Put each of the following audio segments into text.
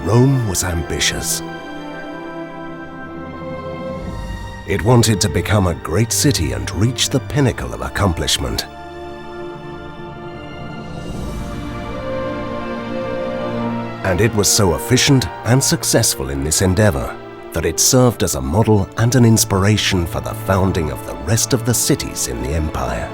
Rome was ambitious. It wanted to become a great city and reach the pinnacle of accomplishment. And it was so efficient and successful in this endeavor that it served as a model and an inspiration for the founding of the rest of the cities in the empire.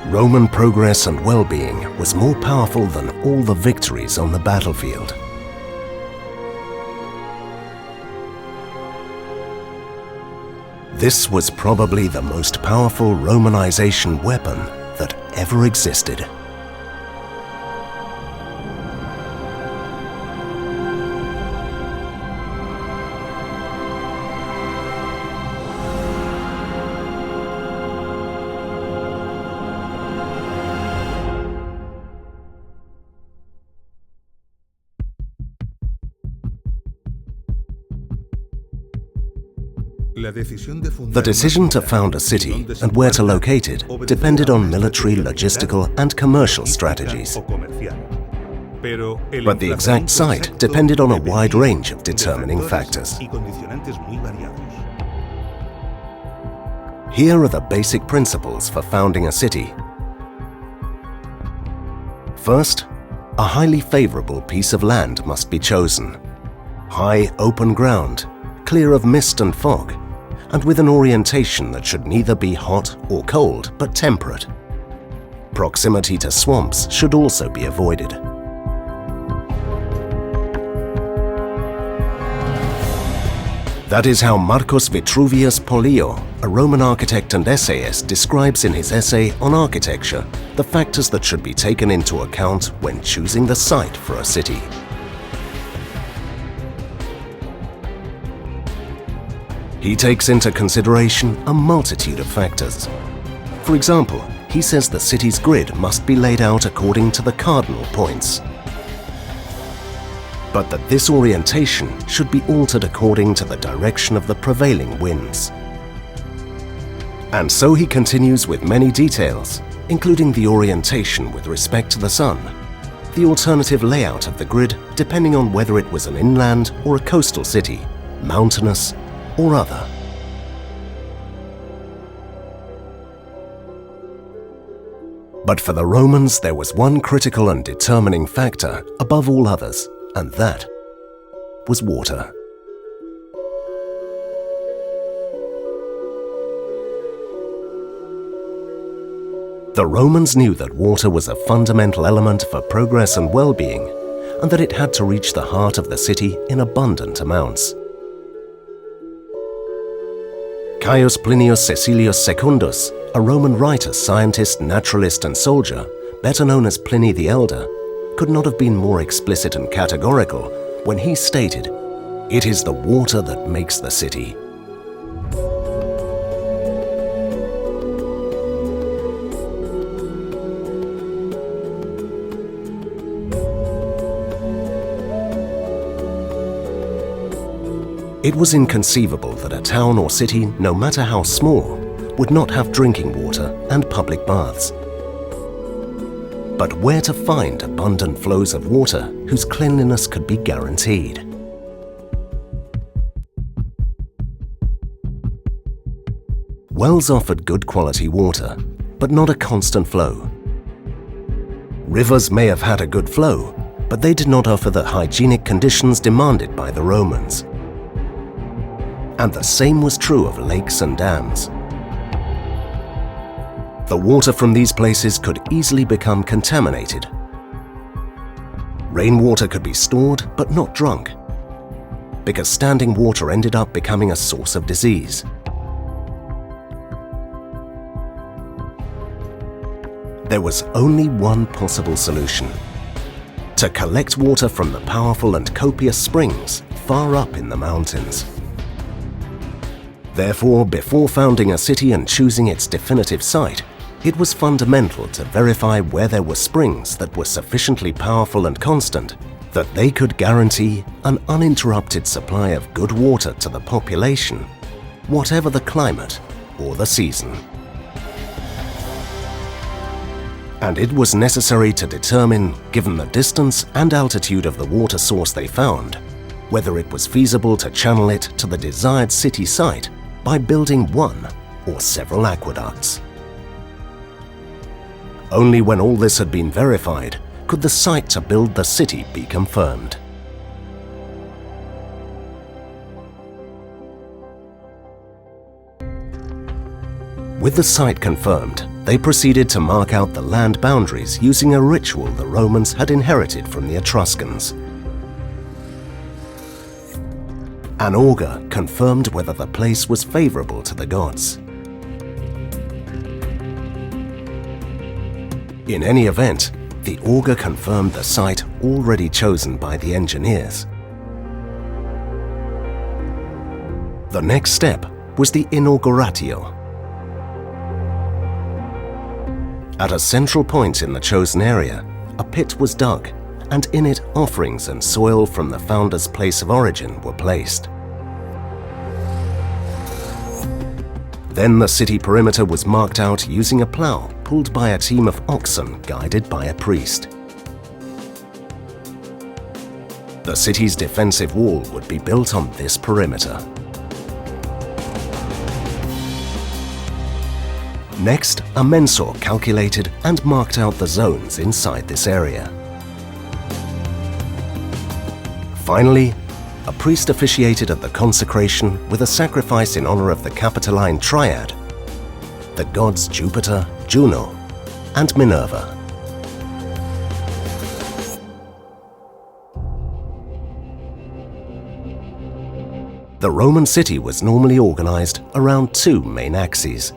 Roman progress and well-being was more powerful than all the victories on the battlefield. This was probably the most powerful Romanization weapon that ever existed. The decision to found a city and where to locate it depended on military, logistical, and commercial strategies. But the exact site depended on a wide range of determining factors. Here are the basic principles for founding a city. First, a highly favorable piece of land must be chosen. High, open ground, clear of mist and fog, and with an orientation that should neither be hot or cold, but temperate. Proximity to swamps should also be avoided. That is how Marcus Vitruvius Pollio, a Roman architect and essayist, describes in his essay on architecture the factors that should be taken into account when choosing the site for a city. He takes into consideration a multitude of factors. For example, he says the city's grid must be laid out according to the cardinal points, but that this orientation should be altered according to the direction of the prevailing winds. And so he continues with many details, including the orientation with respect to the sun, the alternative layout of the grid depending on whether it was an inland or a coastal city, mountainous, or other. But for the Romans, there was one critical and determining factor above all others, and that was water. The Romans knew that water was a fundamental element for progress and well-being, and that it had to reach the heart of the city in abundant amounts. Caius Plinius Caecilius Secundus, a Roman writer, scientist, naturalist, and soldier, better known as Pliny the Elder, could not have been more explicit and categorical when he stated, "It is the water that makes the city." It was inconceivable that a town or city, no matter how small, would not have drinking water and public baths. But where to find abundant flows of water whose cleanliness could be guaranteed? Wells offered good quality water, but not a constant flow. Rivers may have had a good flow, but they did not offer the hygienic conditions demanded by the Romans. And the same was true of lakes and dams. The water from these places could easily become contaminated. Rainwater could be stored but not drunk, because standing water ended up becoming a source of disease. There was only one possible solution: to collect water from the powerful and copious springs far up in the mountains. Therefore, before founding a city and choosing its definitive site, it was fundamental to verify where there were springs that were sufficiently powerful and constant that they could guarantee an uninterrupted supply of good water to the population, whatever the climate or the season. And it was necessary to determine, given the distance and altitude of the water source they found, whether it was feasible to channel it to the desired city site by building one or several aqueducts. Only when all this had been verified could the site to build the city be confirmed. With the site confirmed, they proceeded to mark out the land boundaries using a ritual the Romans had inherited from the Etruscans. An augur confirmed whether the place was favorable to the gods. In any event, the augur confirmed the site already chosen by the engineers. The next step was the inauguratio. At a central point in the chosen area, a pit was dug, and in it offerings and soil from the founder's place of origin were placed. Then the city perimeter was marked out using a plough pulled by a team of oxen guided by a priest. The city's defensive wall would be built on this perimeter. Next, a mensor calculated and marked out the zones inside this area. Finally, a priest officiated at the consecration with a sacrifice in honor of the Capitoline Triad, the gods Jupiter, Juno, and Minerva. The Roman city was normally organized around two main axes.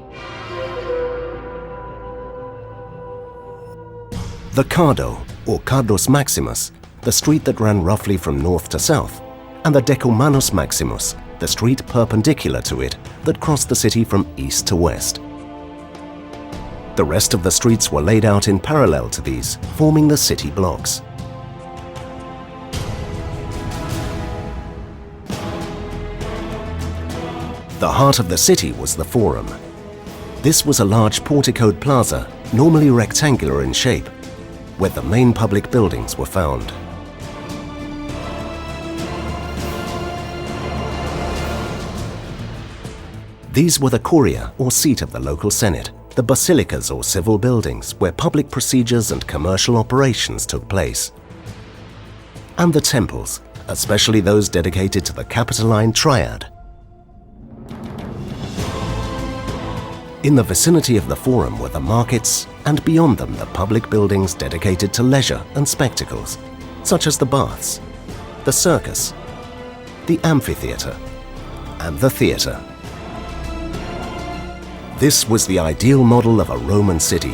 The Cardo, or Cardos Maximus, the street that ran roughly from north to south, and the Decumanus Maximus, the street perpendicular to it that crossed the city from east to west. The rest of the streets were laid out in parallel to these, forming the city blocks. The heart of the city was the Forum. This was a large porticoed plaza, normally rectangular in shape, where the main public buildings were found. These were the curia, or seat of the local senate, the basilicas or civil buildings where public procedures and commercial operations took place, and the temples, especially those dedicated to the Capitoline Triad. In the vicinity of the Forum were the markets, and beyond them the public buildings dedicated to leisure and spectacles, such as the baths, the circus, the amphitheatre, and the theatre. This was the ideal model of a Roman city.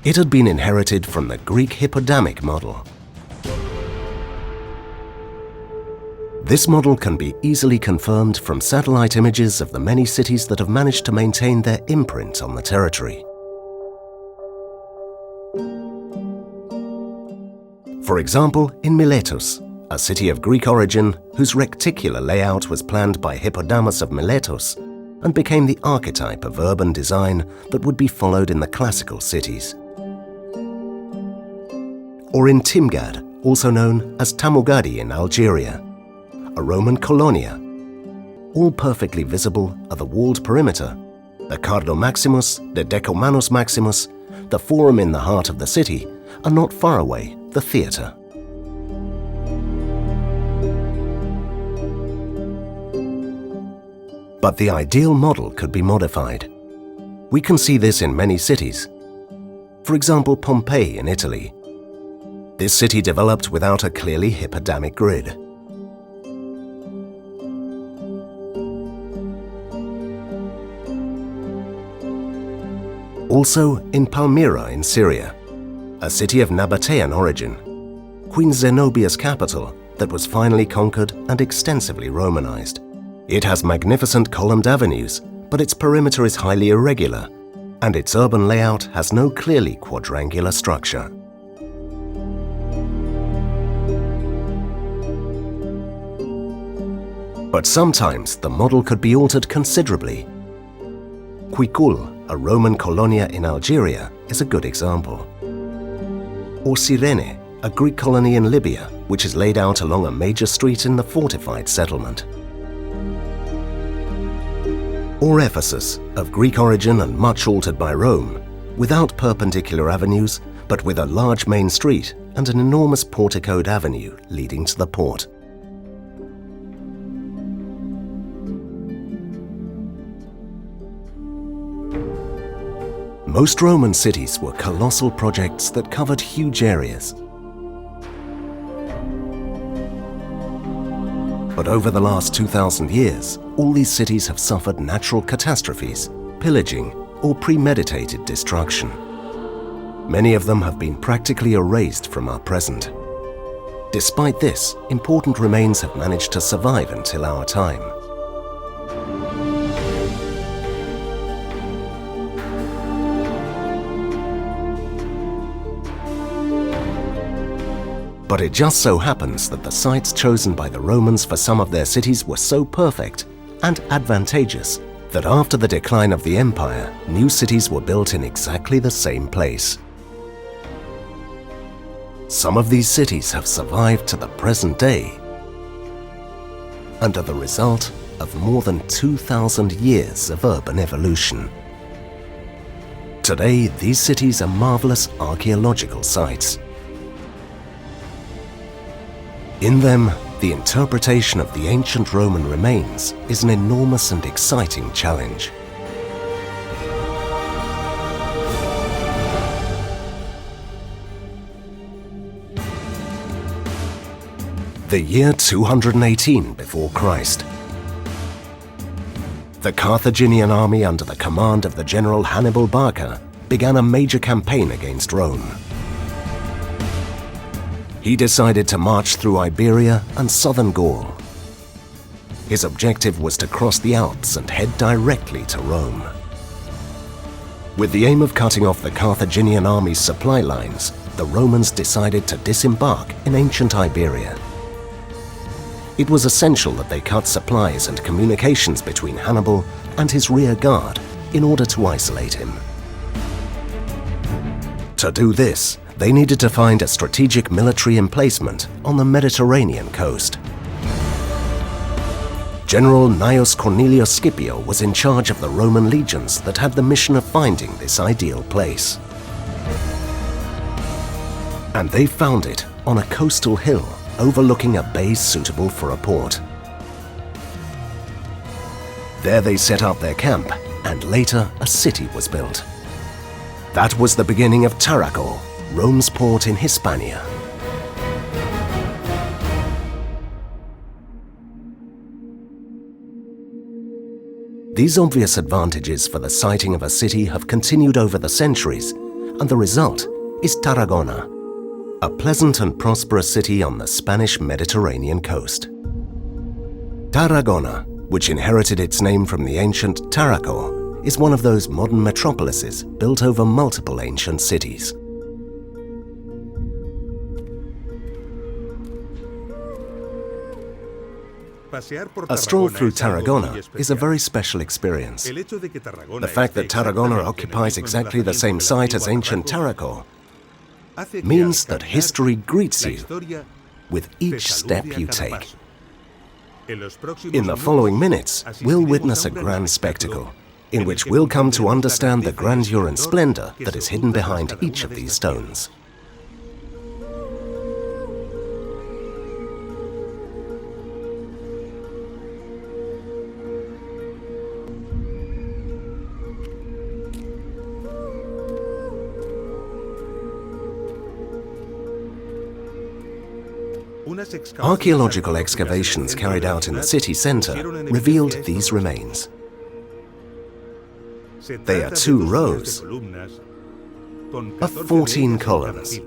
It had been inherited from the Greek hippodamic model. This model can be easily confirmed from satellite images of the many cities that have managed to maintain their imprint on the territory. For example, in Miletus, a city of Greek origin whose rectangular layout was planned by Hippodamus of Miletus and became the archetype of urban design that would be followed in the classical cities. Or in Timgad, also known as Tamugadi in Algeria, a Roman colonia. All perfectly visible are the walled perimeter, the Cardo Maximus, the Decumanus Maximus, the Forum in the heart of the city, and not far away, the theatre. But the ideal model could be modified. We can see this in many cities. For example, Pompeii in Italy. This city developed without a clearly hippodamic grid. Also in Palmyra in Syria, a city of Nabatean origin, Queen Zenobia's capital that was finally conquered and extensively Romanized. It has magnificent columned avenues, but its perimeter is highly irregular, and its urban layout has no clearly quadrangular structure. But sometimes the model could be altered considerably. Quicul, a Roman colonia in Algeria, is a good example. Or Cyrene, a Greek colony in Libya, which is laid out along a major street in the fortified settlement. Or Ephesus, of Greek origin and much altered by Rome, without perpendicular avenues, but with a large main street and an enormous porticoed avenue leading to the port. Most Roman cities were colossal projects that covered huge areas. But over the last 2,000 years, all these cities have suffered natural catastrophes, pillaging, or premeditated destruction. Many of them have been practically erased from our present. Despite this, important remains have managed to survive until our time. But it just so happens that the sites chosen by the Romans for some of their cities were so perfect and advantageous that after the decline of the empire, new cities were built in exactly the same place. Some of these cities have survived to the present day and are the result of more than 2,000 years of urban evolution. Today, these cities are marvelous archaeological sites. In them, the interpretation of the ancient Roman remains is an enormous and exciting challenge. The year 218 before Christ. The Carthaginian army under the command of the general Hannibal Barca began a major campaign against Rome. He decided to march through Iberia and southern Gaul. His objective was to cross the Alps and head directly to Rome. With the aim of cutting off the Carthaginian army's supply lines, the Romans decided to disembark in ancient Iberia. It was essential that they cut supplies and communications between Hannibal and his rear guard in order to isolate him. To do this, they needed to find a strategic military emplacement on the Mediterranean coast. General Gnaeus Cornelius Scipio was in charge of the Roman legions that had the mission of finding this ideal place. And they found it on a coastal hill overlooking a bay suitable for a port. There they set up their camp, and later a city was built. That was the beginning of Tarraco, Rome's port in Hispania. These obvious advantages for the siting of a city have continued over the centuries, and the result is Tarragona, a pleasant and prosperous city on the Spanish Mediterranean coast. Tarragona, which inherited its name from the ancient Tarraco, is one of those modern metropolises built over multiple ancient cities. A stroll through Tarragona is a very special experience. The fact that Tarragona occupies exactly the same site as ancient Tarraco means that history greets you with each step you take. In the following minutes, we'll witness a grand spectacle in which we'll come to understand the grandeur and splendor that is hidden behind each of these stones. Archaeological excavations carried out in the city center revealed these remains. They are 2 rows of 14 columns.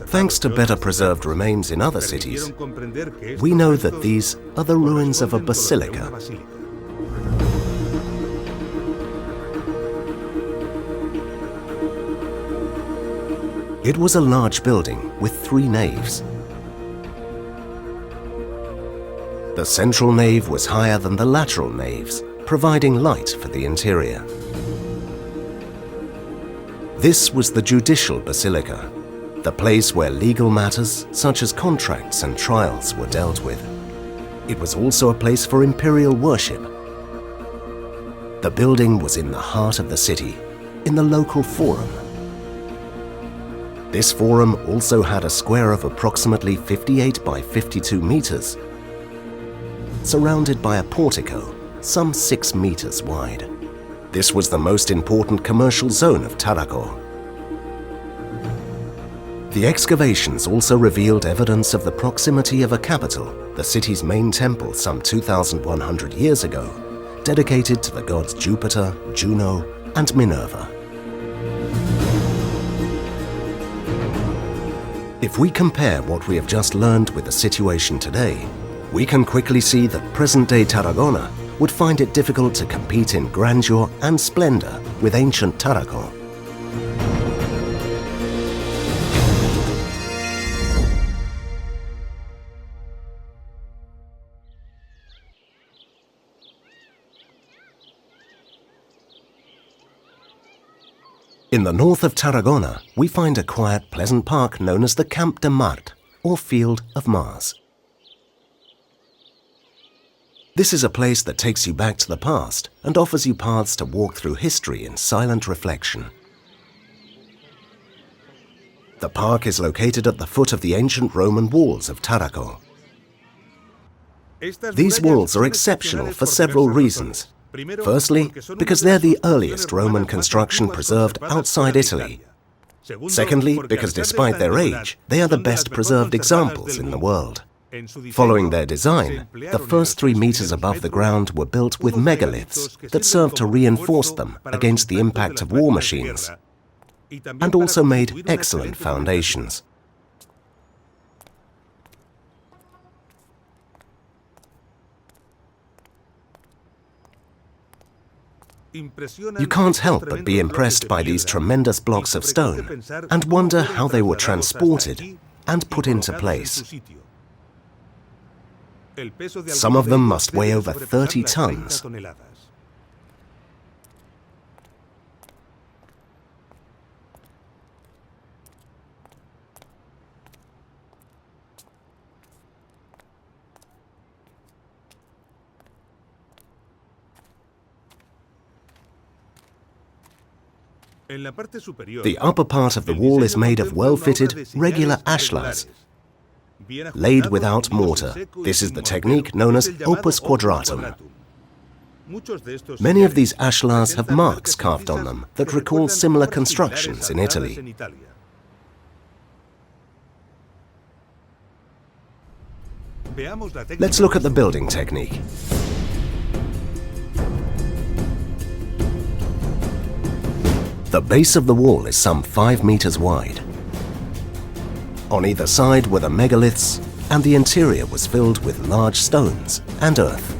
Thanks to better preserved remains in other cities, we know that these are the ruins of a basilica. It was a large building with 3 naves. The central nave was higher than the lateral naves, providing light for the interior. This was the judicial basilica, the place where legal matters such as contracts and trials were dealt with. It was also a place for imperial worship. The building was in the heart of the city, in the local forum. This forum also had a square of approximately 58 by 52 meters, surrounded by a portico some 6 meters wide. This was the most important commercial zone of Tarraco. The excavations also revealed evidence of the proximity of a capital, the city's main temple some 2,100 years ago, dedicated to the gods Jupiter, Juno, and Minerva. If we compare what we have just learned with the situation today, we can quickly see that present-day Tarragona would find it difficult to compete in grandeur and splendor with ancient Tarraco. In the north of Tarragona, we find a quiet, pleasant park known as the Camp de Mart, or Field of Mars. This is a place that takes you back to the past and offers you paths to walk through history in silent reflection. The park is located at the foot of the ancient Roman walls of Tarraco. These walls are exceptional for several reasons. Firstly, because they're the earliest Roman construction preserved outside Italy. Secondly, because despite their age, they are the best preserved examples in the world. Following their design, the first 3 meters above the ground were built with megaliths that served to reinforce them against the impact of war machines, and also made excellent foundations. You can't help but be impressed by these tremendous blocks of stone and wonder how they were transported and put into place. Some of them must weigh over 30 tons. The upper part of the wall is made of well-fitted, regular ashlars, laid without mortar. This is the technique known as opus quadratum. Many of these ashlars have marks carved on them that recall similar constructions in Italy. Let's look at the building technique. The base of the wall is some 5 meters wide. On either side were the megaliths, and the interior was filled with large stones and earth.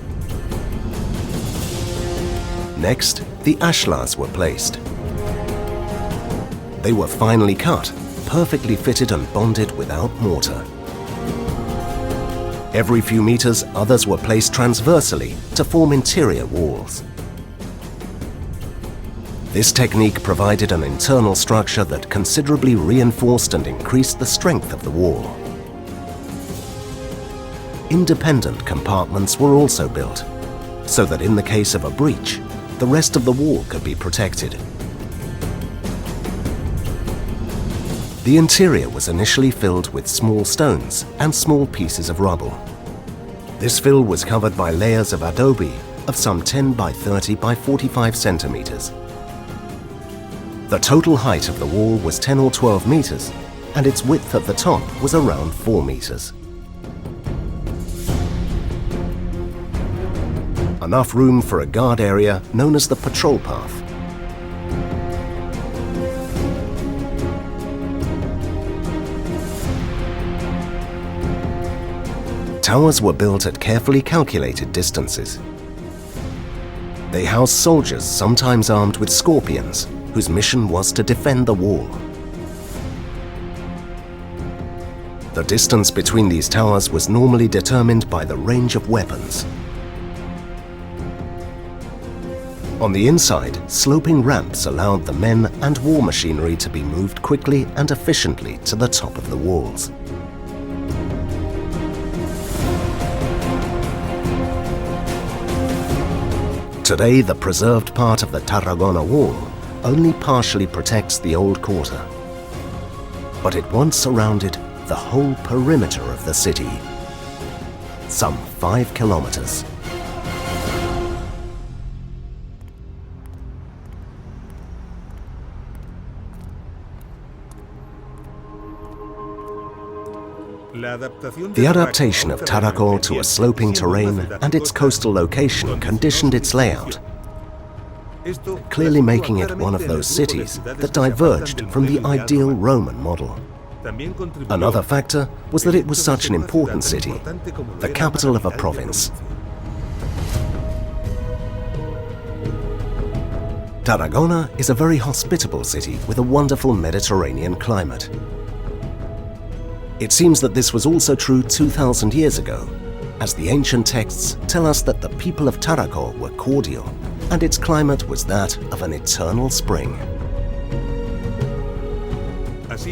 Next, the ashlars were placed. They were finely cut, perfectly fitted and bonded without mortar. Every few meters, others were placed transversely to form interior walls. This technique provided an internal structure that considerably reinforced and increased the strength of the wall. Independent compartments were also built, so that in the case of a breach, the rest of the wall could be protected. The interior was initially filled with small stones and small pieces of rubble. This fill was covered by layers of adobe of some 10 by 30 by 45 centimeters. The total height of the wall was 10 or 12 meters, and its width at the top was around 4 meters. Enough room for a guard area known as the patrol path. Towers were built at carefully calculated distances. They housed soldiers, sometimes armed with scorpions, whose mission was to defend the wall. The distance between these towers was normally determined by the range of weapons. On the inside, sloping ramps allowed the men and war machinery to be moved quickly and efficiently to the top of the walls. Today, the preserved part of the Tarragona wall only partially protects the old quarter. But it once surrounded the whole perimeter of the city, some 5 kilometers. The adaptation of Tarraco to a sloping terrain and its coastal location conditioned its layout, clearly making it one of those cities that diverged from the ideal Roman model. Another factor was that it was such an important city, the capital of a province. Tarragona is a very hospitable city with a wonderful Mediterranean climate. It seems that this was also true 2,000 years ago, as the ancient texts tell us that the people of Tarraco were cordial, and its climate was that of an eternal spring.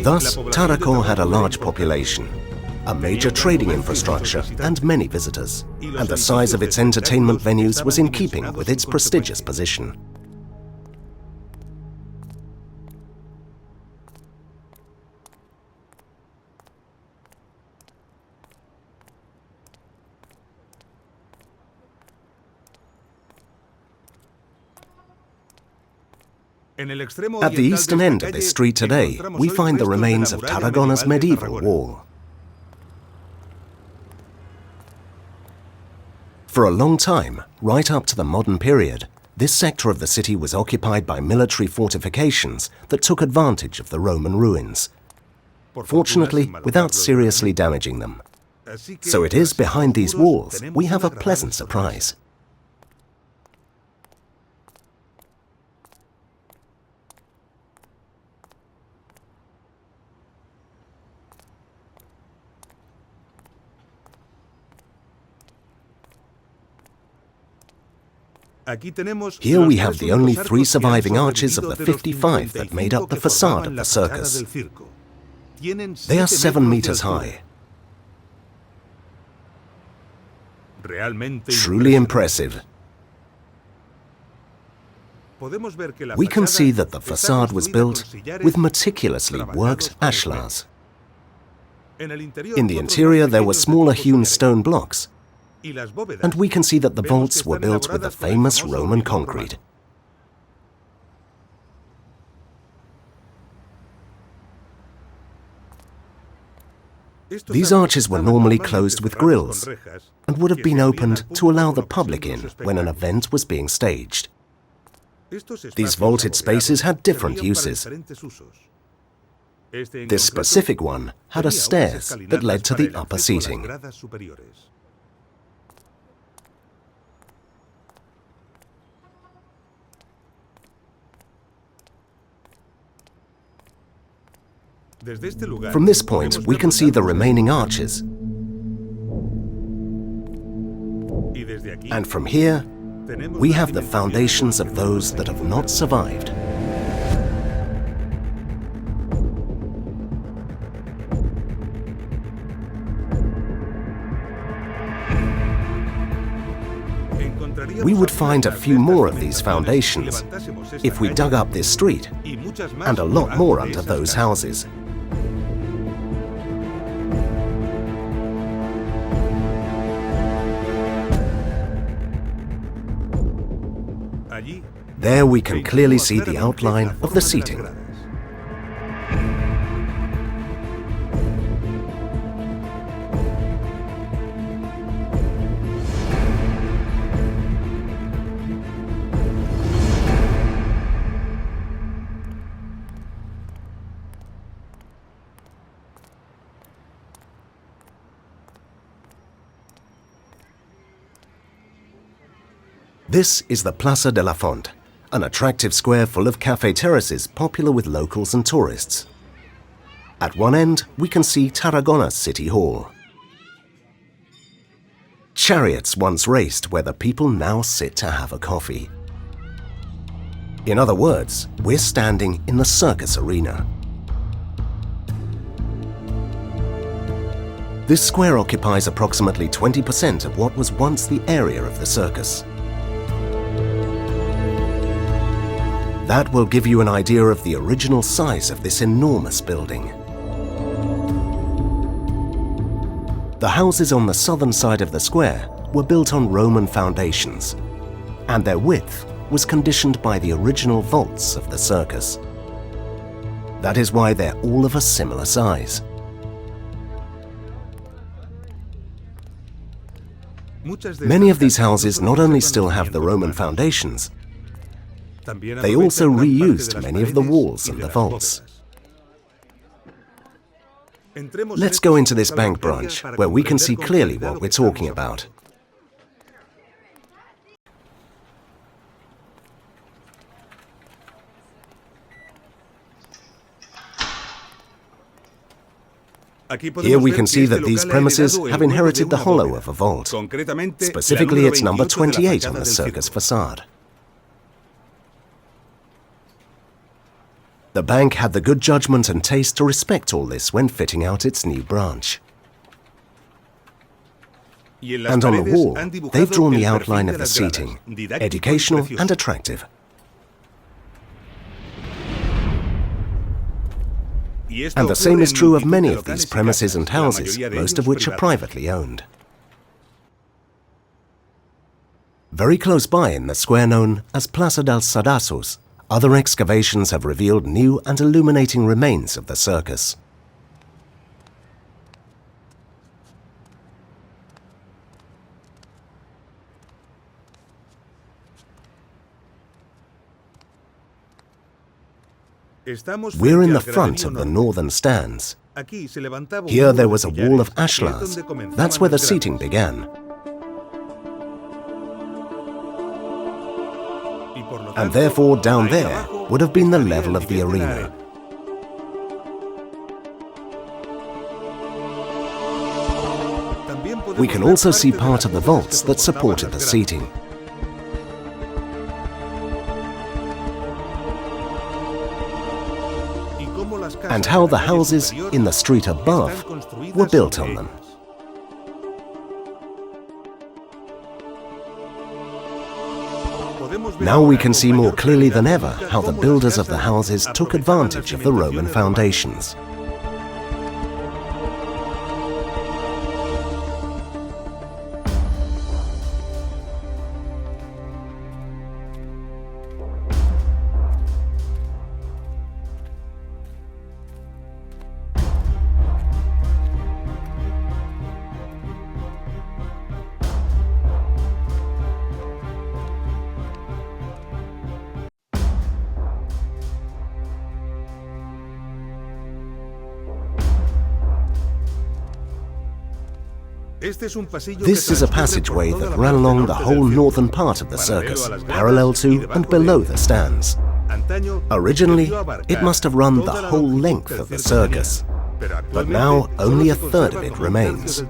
Thus, Tarraco had a large population, a major trading infrastructure, and many visitors, and the size of its entertainment venues was in keeping with its prestigious position. At the eastern end of this street today, we find the remains of Tarragona's medieval wall. For a long time, right up to the modern period, this sector of the city was occupied by military fortifications that took advantage of the Roman ruins, fortunately without seriously damaging them. So it is behind these walls we have a pleasant surprise. Here we have the only 3 surviving arches of the 55 that made up the facade of the circus. They are 7 meters high. Truly impressive. We can see that the facade was built with meticulously worked ashlars. In the interior there were smaller hewn stone blocks, and we can see that the vaults were built with the famous Roman concrete. These arches were normally closed with grills and would have been opened to allow the public in when an event was being staged. These vaulted spaces had different uses. This specific one had a stairs that led to the upper seating. From this point, we can see the remaining arches. And from here, we have the foundations of those that have not survived. We would find a few more of these foundations if we dug up this street, and a lot more under those houses. There we can clearly see the outline of the seating. This is the Plaza de la Font, an attractive square full of cafe terraces popular with locals and tourists. At one end, we can see Tarragona City Hall. Chariots once raced where the people now sit to have a coffee. In other words, we're standing in the circus arena. This square occupies approximately 20% of what was once the area of the circus. That will give you an idea of the original size of this enormous building. The houses on the southern side of the square were built on Roman foundations, and their width was conditioned by the original vaults of the circus. That is why they're all of a similar size. Many of these houses not only still have the Roman foundations, they also reused many of the walls and the vaults. Let's go into this bank branch, where we can see clearly what we're talking about. Here we can see that these premises have inherited the hollow of a vault. Specifically, it's number 28 on the circus facade. The bank had the good judgment and taste to respect all this when fitting out its new branch. And on the wall, they've drawn the outline of the seating, educational and attractive. And the same is true of many of these premises and houses, most of which are privately owned. Very close by in the square known as Plaza dels Sadassos, other excavations have revealed new and illuminating remains of the circus. We're in the front of the northern stands. Here there was a wall of ashlars. That's where the seating began. And therefore, down there would have been the level of the arena. We can also see part of the vaults that supported the seating. And how the houses in the street above were built on them. Now we can see more clearly than ever how the builders of the houses took advantage of the Roman foundations. This is a passageway that ran along the whole northern part of the circus, parallel to and below the stands. Originally, it must have run the whole length of the circus, but now only a third of it remains.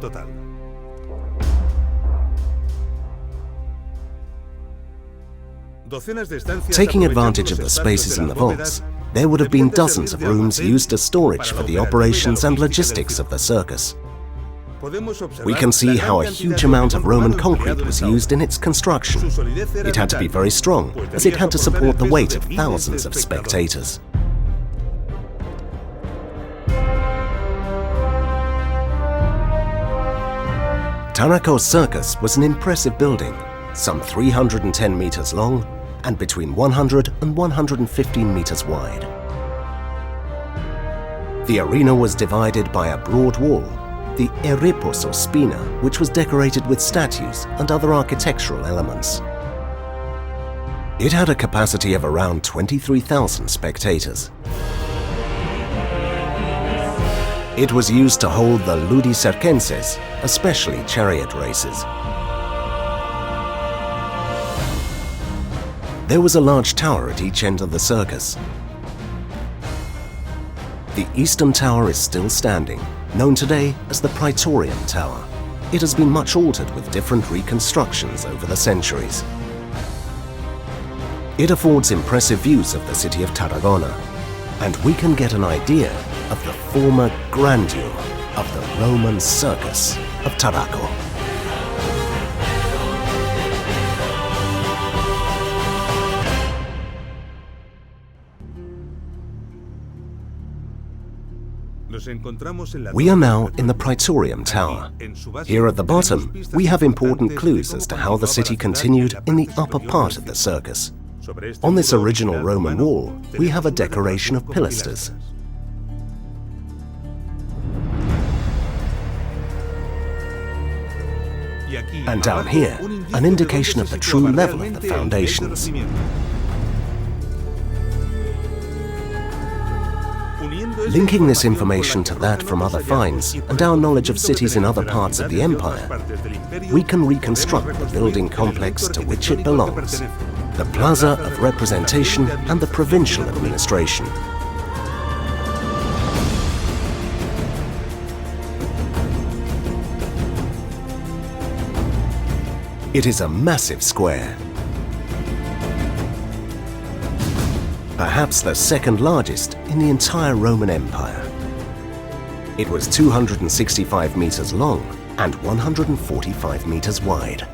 Taking advantage of the spaces in the vaults, there would have been dozens of rooms used as storage for the operations and logistics of the circus. We can see how a huge amount of Roman concrete was used in its construction. It had to be very strong, as it had to support the weight of thousands of spectators. Tarraco Circus was an impressive building, some 310 meters long and between 100 and 115 meters wide. The arena was divided by a broad wall, the Eripos or Spina, which was decorated with statues and other architectural elements. It had a capacity of around 23,000 spectators. It was used to hold the Ludi Circenses, especially chariot races. There was a large tower at each end of the circus. The eastern tower is still standing, known today as the Praetorian Tower. It has been much altered with different reconstructions over the centuries. It affords impressive views of the city of Tarragona, and we can get an idea of the former grandeur of the Roman circus of Tarraco. We are now in the Praetorium Tower. Here at the bottom, we have important clues as to how the city continued in the upper part of the circus. On this original Roman wall, we have a decoration of pilasters. And down here, an indication of the true level of the foundations. Linking this information to that from other finds and our knowledge of cities in other parts of the empire, we can reconstruct the building complex to which it belongs, the Plaza of Representation and the provincial administration. It is a massive square, perhaps the second largest in the entire Roman Empire. It was 265 meters long and 145 meters wide.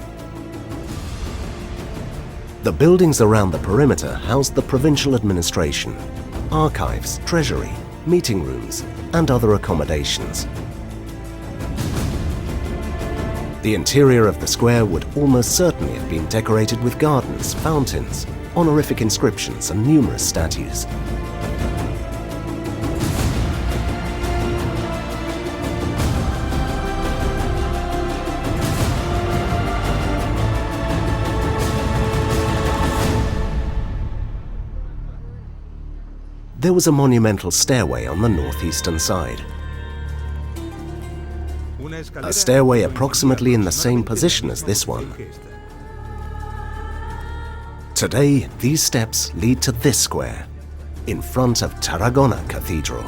The buildings around the perimeter housed the provincial administration, archives, treasury, meeting rooms, and other accommodations. The interior of the square would almost certainly have been decorated with gardens, fountains, honorific inscriptions, and numerous statues. There was a monumental stairway on the northeastern side. A stairway approximately in the same position as this one. Today, these steps lead to this square, in front of Tarragona Cathedral.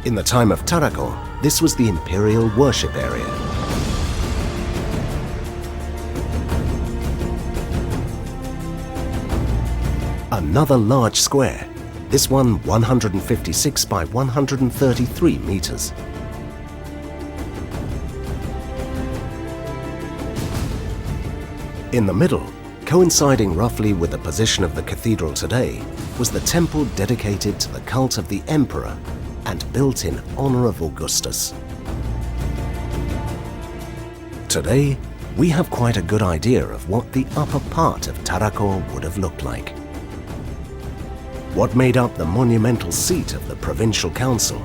In the time of Tarraco, this was the imperial worship area. Another large square, this one 156 by 133 meters. In the middle, coinciding roughly with the position of the cathedral today, was the temple dedicated to the cult of the emperor and built in honor of Augustus. Today, we have quite a good idea of what the upper part of Tarraco would have looked like. What made up the monumental seat of the provincial council,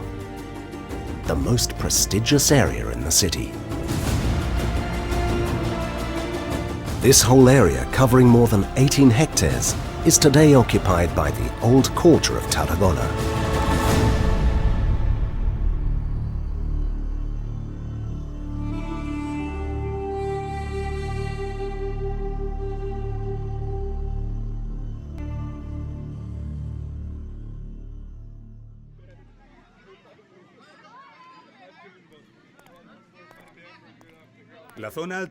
the most prestigious area in the city. This whole area, covering more than 18 hectares, is today occupied by the old quarter of Tarragona.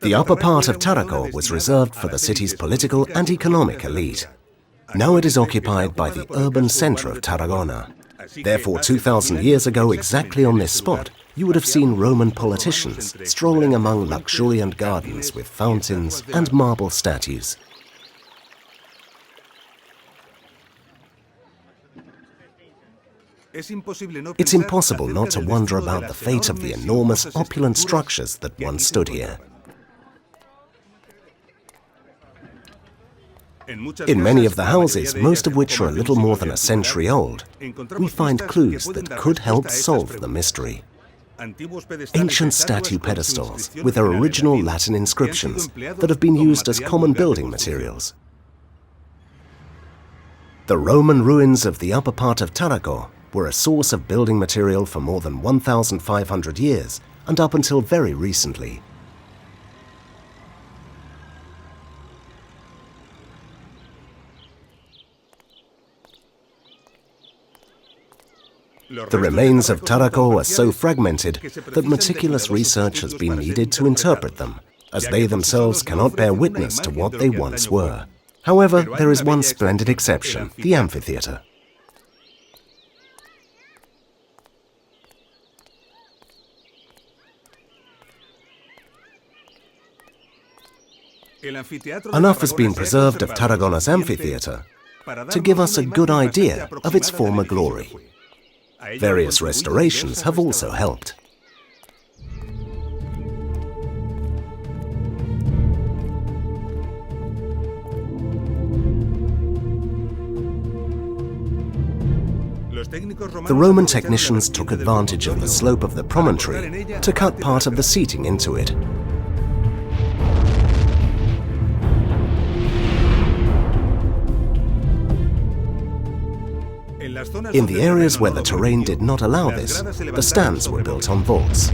The upper part of Tarraco was reserved for the city's political and economic elite. Now it is occupied by the urban center of Tarragona. Therefore, 2,000 years ago, exactly on this spot, you would have seen Roman politicians strolling among luxuriant gardens with fountains and marble statues. It's impossible not to wonder about the fate of the enormous, opulent structures that once stood here. In many of the houses, most of which are a little more than a century old, we find clues that could help solve the mystery. Ancient statue pedestals with their original Latin inscriptions that have been used as common building materials. The Roman ruins of the upper part of Tarraco were a source of building material for more than 1,500 years and up until very recently. The remains of Tarraco are so fragmented that meticulous research has been needed to interpret them, as they themselves cannot bear witness to what they once were. However, there is one splendid exception, the amphitheatre. Enough has been preserved of Tarragona's amphitheatre to give us a good idea of its former glory. Various restorations have also helped. The Roman technicians took advantage of the slope of the promontory to cut part of the seating into it. In the areas where the terrain did not allow this, the stands were built on vaults.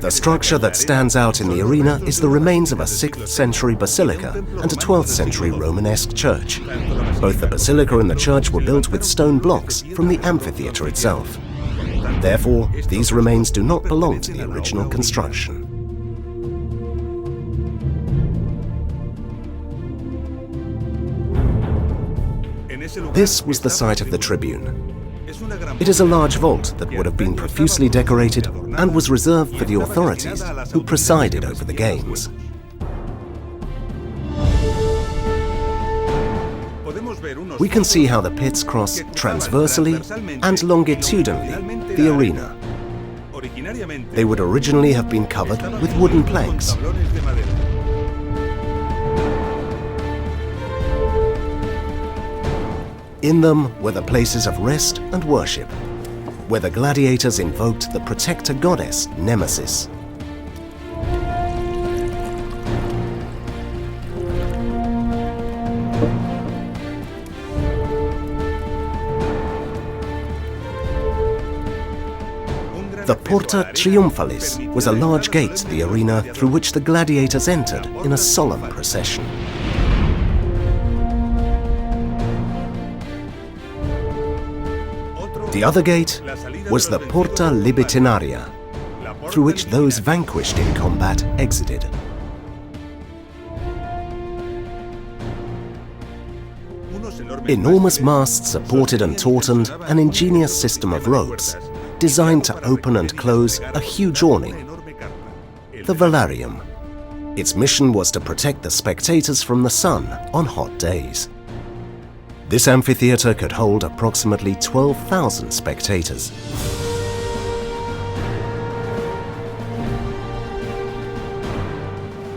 The structure that stands out in the arena is the remains of a 6th century basilica and a 12th century Romanesque church. Both the basilica and the church were built with stone blocks from the amphitheatre itself. Therefore, these remains do not belong to the original construction. This was the site of the tribune. It is a large vault that would have been profusely decorated and was reserved for the authorities who presided over the games. We can see how the pits cross transversely and longitudinally the arena. They would originally have been covered with wooden planks. In them were the places of rest and worship, where the gladiators invoked the protector goddess Nemesis. The Porta Triumphalis was a large gate to the arena through which the gladiators entered in a solemn procession. The other gate was the Porta Libitinaria, through which those vanquished in combat exited. Enormous masts supported and tautened an ingenious system of ropes, designed to open and close a huge awning, the velarium. Its mission was to protect the spectators from the sun on hot days. This amphitheatre could hold approximately 12,000 spectators.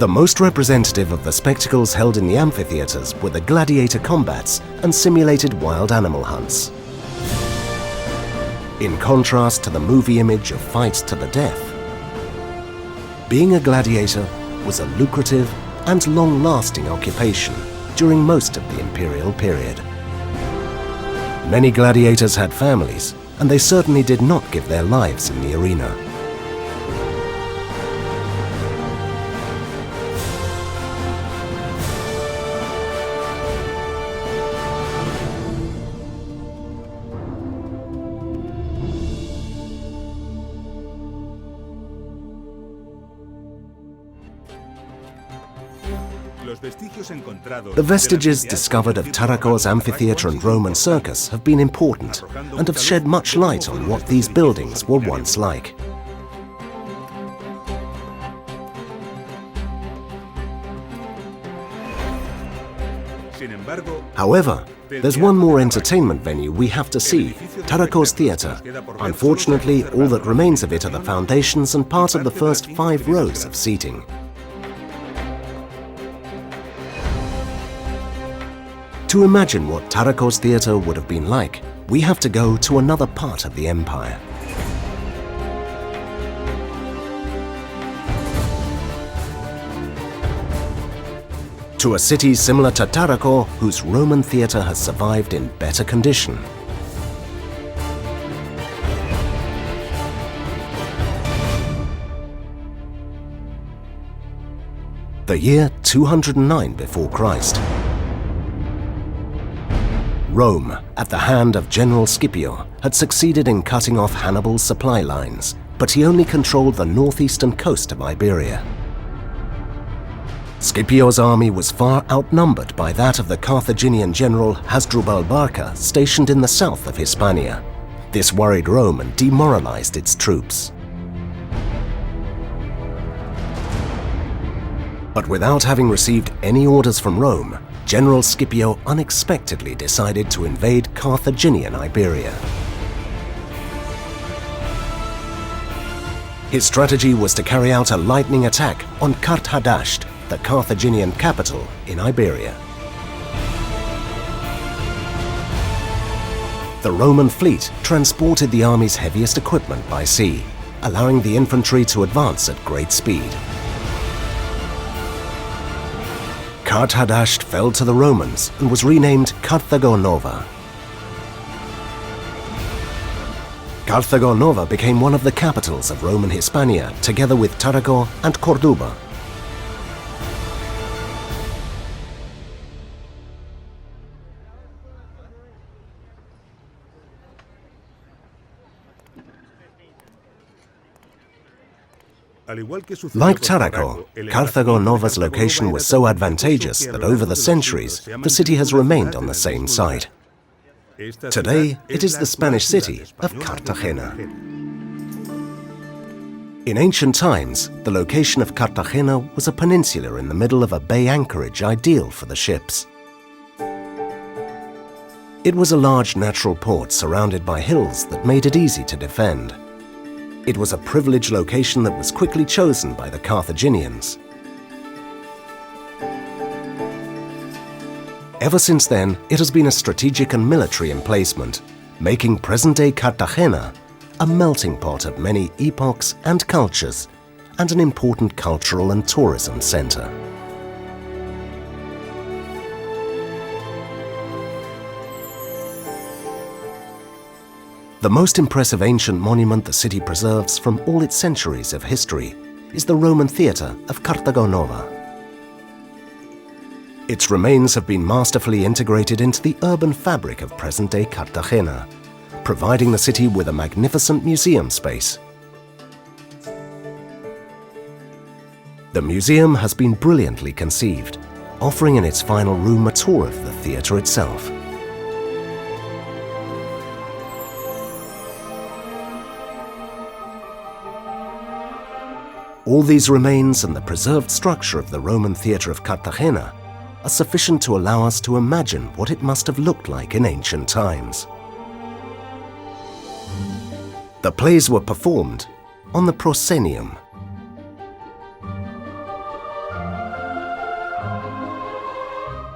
The most representative of the spectacles held in the amphitheatres were the gladiator combats and simulated wild animal hunts. In contrast to the movie image of fights to the death, being a gladiator was a lucrative and long-lasting occupation during most of the imperial period. Many gladiators had families, and they certainly did not give their lives in the arena. The vestiges discovered of Tarraco's amphitheatre and Roman circus have been important and have shed much light on what these buildings were once like. However, there's one more entertainment venue we have to see, Tarraco's theatre. Unfortunately, all that remains of it are the foundations and part of the first 5 rows of seating. To imagine what Tarraco's theatre would have been like, we have to go to another part of the empire. To a city similar to Tarraco, whose Roman theatre has survived in better condition. The year 209 before Christ. Rome, at the hand of General Scipio, had succeeded in cutting off Hannibal's supply lines, but he only controlled the northeastern coast of Iberia. Scipio's army was far outnumbered by that of the Carthaginian general Hasdrubal Barca stationed in the south of Hispania. This worried Rome and demoralized its troops. But without having received any orders from Rome, General Scipio unexpectedly decided to invade Carthaginian Iberia. His strategy was to carry out a lightning attack on Carthagena, the Carthaginian capital in Iberia. The Roman fleet transported the army's heaviest equipment by sea, allowing the infantry to advance at great speed. Carthagena fell to the Romans and was renamed Carthago Nova. Carthago Nova became one of the capitals of Roman Hispania, together with Tarraco and Corduba. Like Tarraco, Carthago Nova's location was so advantageous that over the centuries, the city has remained on the same site. Today, it is the Spanish city of Cartagena. In ancient times, the location of Cartagena was a peninsula in the middle of a bay anchorage ideal for the ships. It was a large natural port surrounded by hills that made it easy to defend. It was a privileged location that was quickly chosen by the Carthaginians. Ever since then, it has been a strategic and military emplacement, making present-day Cartagena a melting pot of many epochs and cultures, and an important cultural and tourism center. The most impressive ancient monument the city preserves from all its centuries of history is the Roman theatre of Carthago Nova. Its remains have been masterfully integrated into the urban fabric of present-day Cartagena, providing the city with a magnificent museum space. The museum has been brilliantly conceived, offering in its final room a tour of the theatre itself. All these remains and the preserved structure of the Roman theatre of Cartagena are sufficient to allow us to imagine what it must have looked like in ancient times. The plays were performed on the proscenium.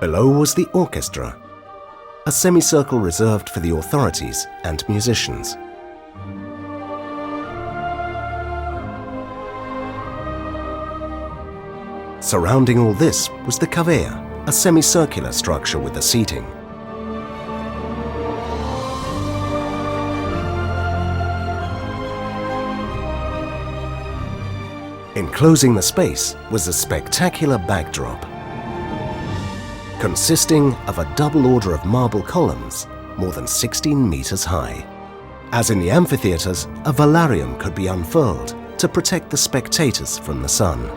Below was the orchestra, a semicircle reserved for the authorities and musicians. Surrounding all this was the cavea, a semicircular structure with the seating. Enclosing the space was a spectacular backdrop, consisting of a double order of marble columns more than 16 meters high. As in the amphitheaters, a velarium could be unfurled to protect the spectators from the sun.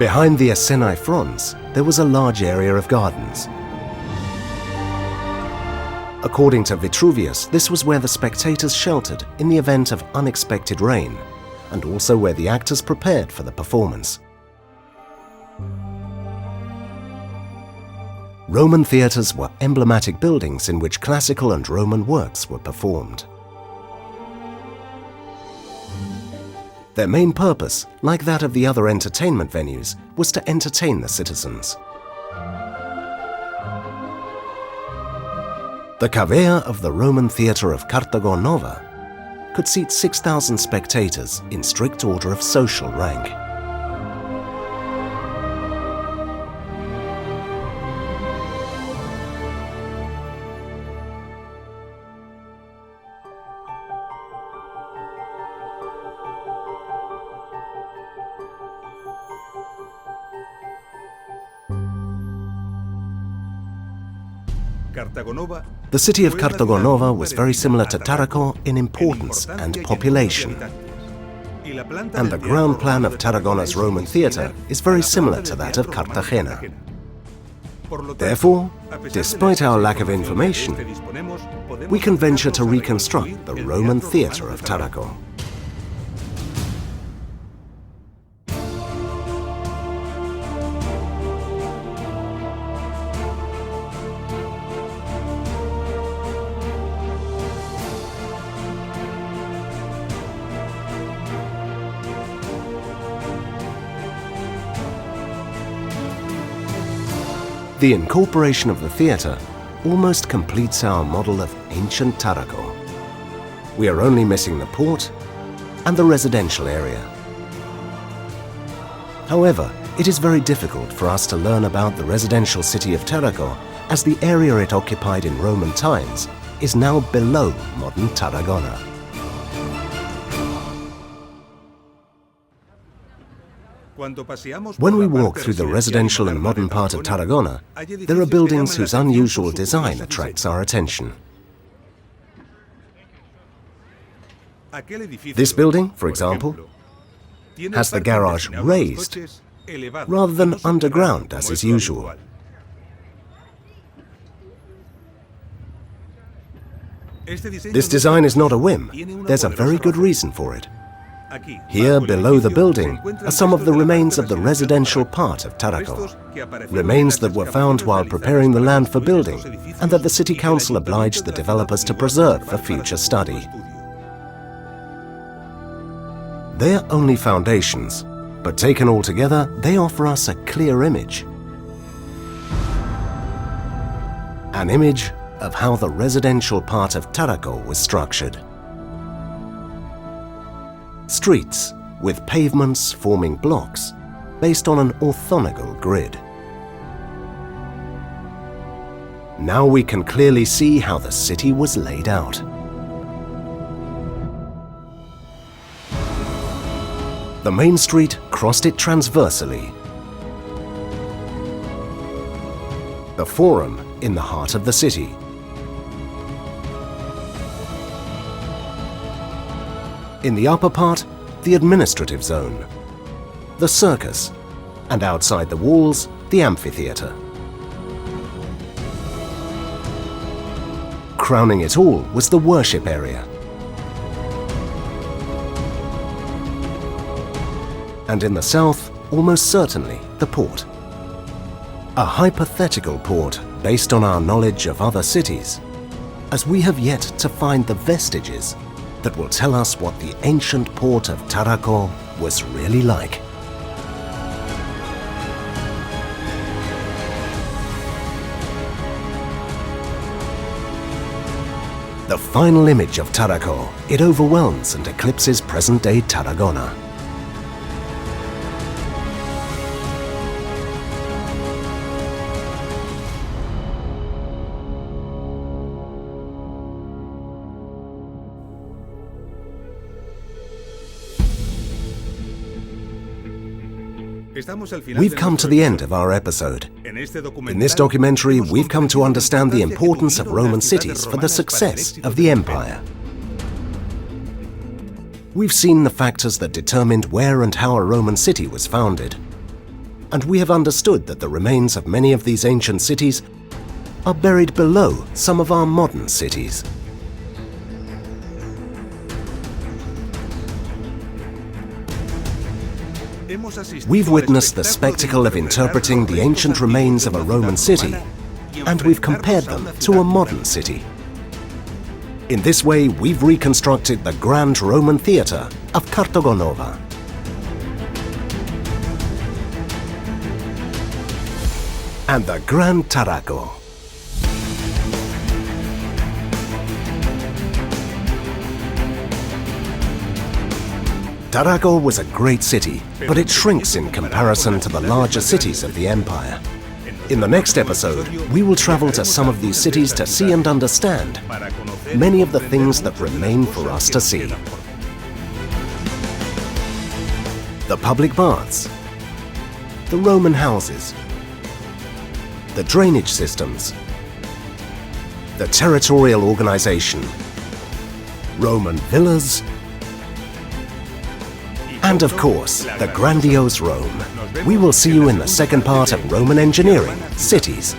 Behind the Essenae fronts, there was a large area of gardens. According to Vitruvius, this was where the spectators sheltered in the event of unexpected rain, and also where the actors prepared for the performance. Roman theatres were emblematic buildings in which classical and Roman works were performed. Their main purpose, like that of the other entertainment venues, was to entertain the citizens. The cavea of the Roman theatre of Carthago Nova could seat 6,000 spectators in strict order of social rank. Carthago Nova The city of Cartagonova was very similar to Tarraco in importance and population. And the ground plan of Tarragona's Roman theatre is very similar to that of Cartagena. Therefore, despite our lack of information, we can venture to reconstruct the Roman theatre of Tarraco. The incorporation of the theatre almost completes our model of ancient Tarraco. We are only missing the port and the residential area. However, it is very difficult for us to learn about the residential city of Tarraco, as the area it occupied in Roman times is now below modern Tarragona. When we walk through the residential and modern part of Tarragona, there are buildings whose unusual design attracts our attention. This building, for example, has the garage raised rather than underground as is usual. This design is not a whim. There's a very good reason for it. Here, below the building, are some of the remains of the residential part of Tarraco. Remains that were found while preparing the land for building, and that the City Council obliged the developers to preserve for future study. They are only foundations, but taken all together, they offer us a clear image. An image of how the residential part of Tarraco was structured. Streets with pavements forming blocks based on an orthogonal grid. Now we can clearly see how the city was laid out. The main street crossed it transversely. The Forum in the heart of the city. In the upper part, the administrative zone, the circus, and outside the walls, the amphitheatre. Crowning it all was the worship area. And in the south, almost certainly, the port. A hypothetical port based on our knowledge of other cities, as we have yet to find the vestiges that will tell us what the ancient port of Tarraco was really like. The final image of Tarraco, it overwhelms and eclipses present-day Tarragona. We've come to the end of our episode. In this documentary, we've come to understand the importance of Roman cities for the success of the empire. We've seen the factors that determined where and how a Roman city was founded. And we have understood that the remains of many of these ancient cities are buried below some of our modern cities. We've witnessed the spectacle of interpreting the ancient remains of a Roman city, and we've compared them to a modern city. In this way, we've reconstructed the grand Roman theatre of Cartagonova. And the Grand Tarraco. Tarraco was a great city, but it shrinks in comparison to the larger cities of the empire. In the next episode, we will travel to some of these cities to see and understand many of the things that remain for us to see. The public baths, the Roman houses, the drainage systems, the territorial organization, Roman villas, and of course, the grandiose Rome. We will see you in the second part of Roman engineering, cities,